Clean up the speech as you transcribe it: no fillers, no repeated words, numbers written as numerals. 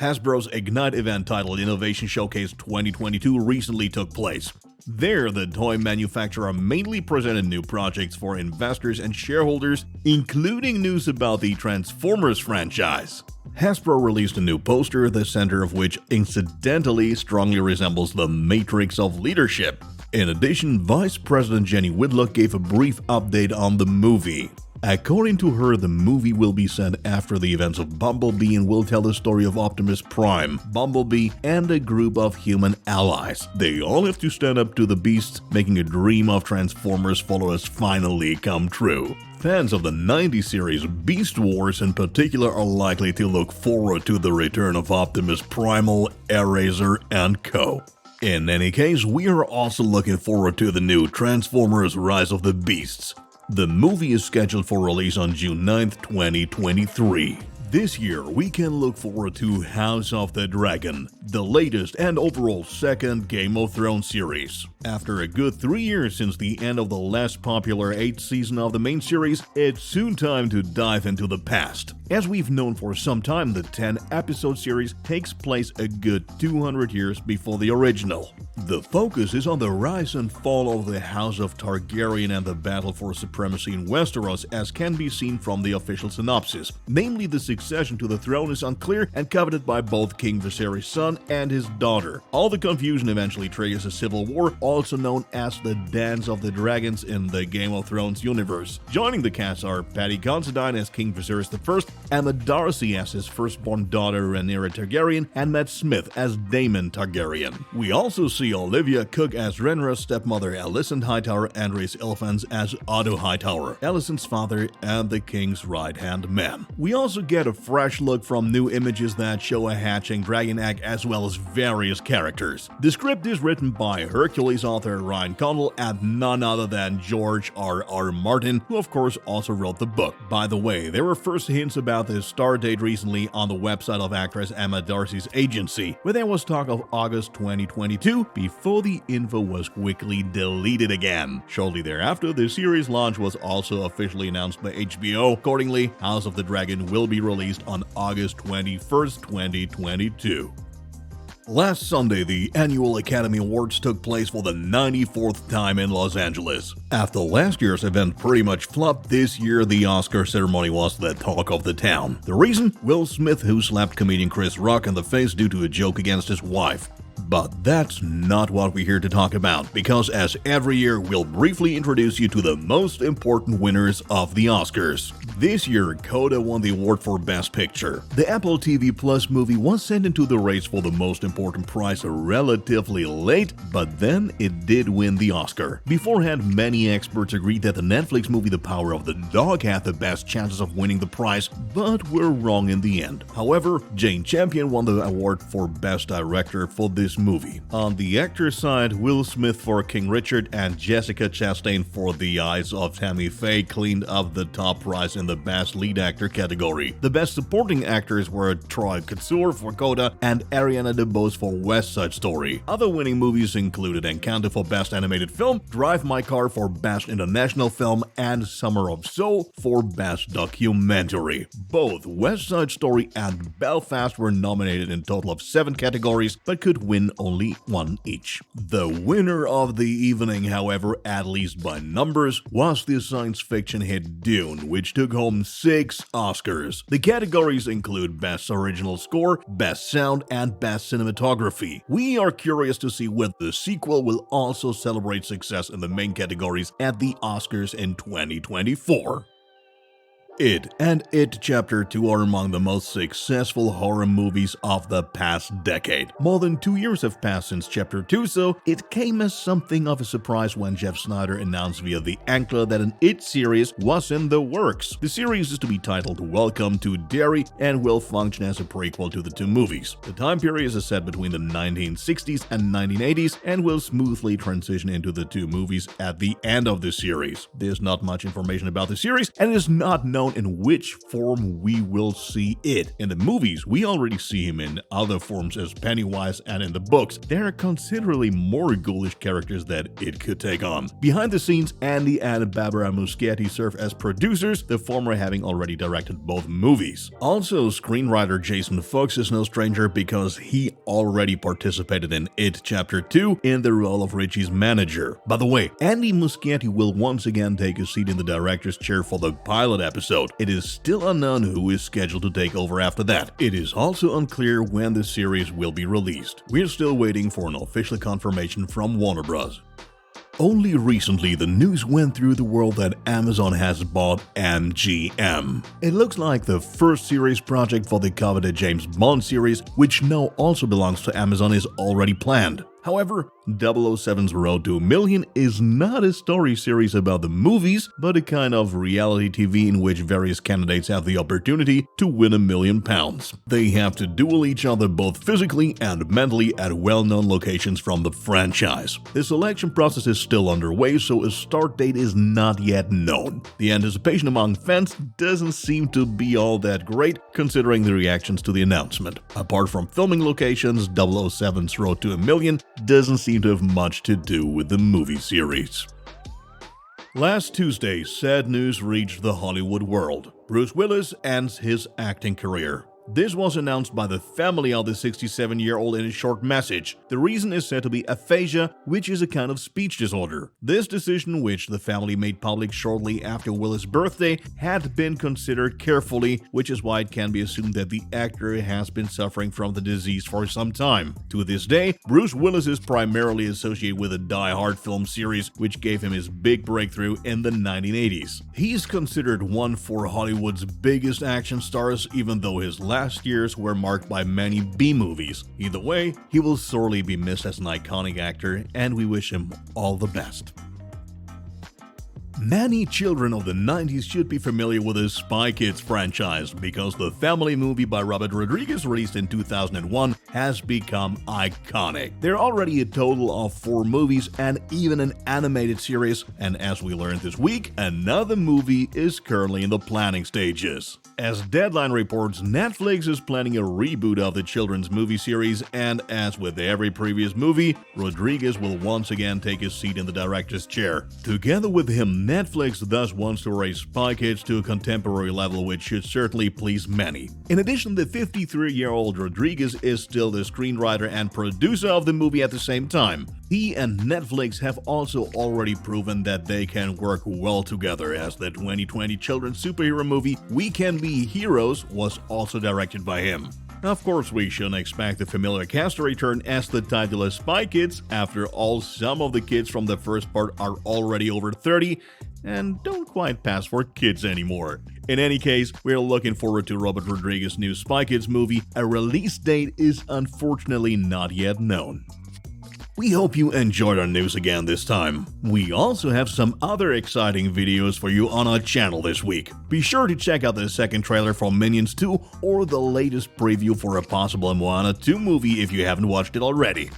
Hasbro's Ignite event titled Innovation Showcase 2022 recently took place. There, the toy manufacturer mainly presented new projects for investors and shareholders, including news about the Transformers franchise. Hasbro released a new poster, the center of which incidentally strongly resembles the Matrix of leadership. In addition, Vice President Jenny Whitlock gave a brief update on the movie. According to her, the movie will be set after the events of Bumblebee and will tell the story of Optimus Prime, Bumblebee, and a group of human allies. They all have to stand up to the beasts, making a dream of Transformers followers finally come true. Fans of the 90s series Beast Wars in particular are likely to look forward to the return of Optimus Primal, Eraser, and co. In any case, we are also looking forward to the new Transformers Rise of the Beasts. The movie is scheduled for release on June 9th, 2023. This year, we can look forward to House of the Dragon, the latest and overall second Game of Thrones series. After a good 3 years since the end of the less popular 8th season of the main series, it's soon time to dive into the past. As we've known for some time, the 10-episode series takes place a good 200 years before the original. The focus is on the rise and fall of the House of Targaryen and the battle for supremacy in Westeros, as can be seen from the official synopsis. Namely, the succession to the throne is unclear and coveted by both King Viserys' son and his daughter. All the confusion eventually triggers a civil war, also known as the Dance of the Dragons in the Game of Thrones universe. Joining the cast are Paddy Considine as King Viserys I, Emma Darcy as his firstborn daughter Rhaenyra Targaryen, and Matt Smith as Daemon Targaryen. We also see Olivia Cook as Rhaenyra's stepmother Alicent Hightower and Rhys Ifans as Otto Hightower, Alicent's father and the king's right-hand man. We also get a fresh look from new images that show a hatching dragon egg as well as various characters. The script is written by Hercules author Ryan Condal and none other than George R.R. Martin, who of course also wrote the book. By the way, there were first hints about the start date recently on the website of actress Emma Darcy's agency, where there was talk of August 2022 before the info was quickly deleted again. Shortly thereafter, the series launch was also officially announced by HBO. Accordingly, House of the Dragon will be released on August 21st, 2022. Last Sunday, the annual Academy Awards took place for the 94th time in Los Angeles. After last year's event pretty much flopped, this year the Oscar ceremony was the talk of the town. The reason? Will Smith, who slapped comedian Chris Rock in the face due to a joke against his wife. But that's not what we're here to talk about, because as every year, we'll briefly introduce you to the most important winners of the Oscars. This year, Coda won the award for Best Picture. The Apple TV Plus movie was sent into the race for the most important prize relatively late, but then it did win the Oscar. Beforehand, many experts agreed that the Netflix movie The Power of the Dog had the best chances of winning the prize, but were wrong in the end. However, Jane Campion won the award for Best Director for this movie. On the actor side, Will Smith for King Richard and Jessica Chastain for The Eyes of Tammy Faye cleaned up the top prize in the Best Lead Actor category. The Best Supporting Actors were Troy Kotsur for Coda and Ariana DeBose for West Side Story. Other winning movies included Encanto for Best Animated Film, Drive My Car for Best International Film, and Summer of Soul for Best Documentary. Both West Side Story and Belfast were nominated in a total of 7 categories, but could win only 1 each. The winner of the evening, however, at least by numbers, was the science fiction hit Dune, which took home 6 Oscars. The categories include Best Original Score, Best Sound, and Best Cinematography. We are curious to see whether the sequel will also celebrate success in the main categories at the Oscars in 2024. It and It Chapter 2 are among the most successful horror movies of the past decade. More than 2 years have passed since Chapter 2, so it came as something of a surprise when Jeff Snyder announced via The Ankler that an It series was in the works. The series is to be titled Welcome to Derry and will function as a prequel to the 2 movies. The time period is set between the 1960s and 1980s and will smoothly transition into the 2 movies at the end of the series. There's not much information about the series and it is not known on in which form we will see it. In the movies, we already see him in other forms as Pennywise, and in the books, there are considerably more ghoulish characters that it could take on. Behind the scenes, Andy and Barbara Muschietti serve as producers, the former having already directed both movies. Also, screenwriter Jason Fox is no stranger because he already participated in It Chapter 2 in the role of Richie's manager. By the way, Andy Muschietti will once again take a seat in the director's chair for the pilot episode. It is still unknown who is scheduled to take over after that. It is also unclear when the series will be released. We're still waiting for an official confirmation from Warner Bros. Only recently, the news went through the world that Amazon has bought MGM. It looks like the first series project for the coveted James Bond series, which now also belongs to Amazon, is already planned. However, 007's Road to a Million is not a story series about the movies, but a kind of reality TV in which various candidates have the opportunity to win £1 million. They have to duel each other both physically and mentally at well-known locations from the franchise. The selection process is still underway, so a start date is not yet known. The anticipation among fans doesn't seem to be all that great, considering the reactions to the announcement. Apart from filming locations, 007's Road to a Million doesn't seem to have much to do with the movie series. Last Tuesday, sad news reached the Hollywood world. Bruce Willis ends his acting career. This was announced by the family of the 67-year-old in a short message. The reason is said to be aphasia, which is a kind of speech disorder. This decision, which the family made public shortly after Willis' birthday, had been considered carefully, which is why it can be assumed that the actor has been suffering from the disease for some time. To this day, Bruce Willis is primarily associated with the Die Hard film series, which gave him his big breakthrough in the 1980s. He is considered one for Hollywood's biggest action stars, even though his last years were marked by many B-movies. Either way, he will sorely be missed as an iconic actor, and we wish him all the best. Many children of the 90s should be familiar with the Spy Kids franchise because the family movie by Robert Rodriguez, released in 2001, has become iconic. There are already a total of 4 movies and even an animated series, and as we learned this week, another movie is currently in the planning stages. As Deadline reports, Netflix is planning a reboot of the children's movie series, and as with every previous movie, Rodriguez will once again take his seat in the director's chair. Together with him, Netflix thus wants to raise Spy Kids to a contemporary level, which should certainly please many. In addition, the 53-year-old Rodriguez is still the screenwriter and producer of the movie at the same time. He and Netflix have also already proven that they can work well together, as the 2020 children's superhero movie We Can Be Heroes was also directed by him. Of course, we shouldn't expect the familiar cast to return as the title is Spy Kids. After all, some of the kids from the first part are already over 30 and don't quite pass for kids anymore. In any case, we're looking forward to Robert Rodriguez's new Spy Kids movie. A release date is unfortunately not yet known. We hope you enjoyed our news again this time. We also have some other exciting videos for you on our channel this week. Be sure to check out the second trailer for Minions 2 or the latest preview for a possible Moana 2 movie if you haven't watched it already.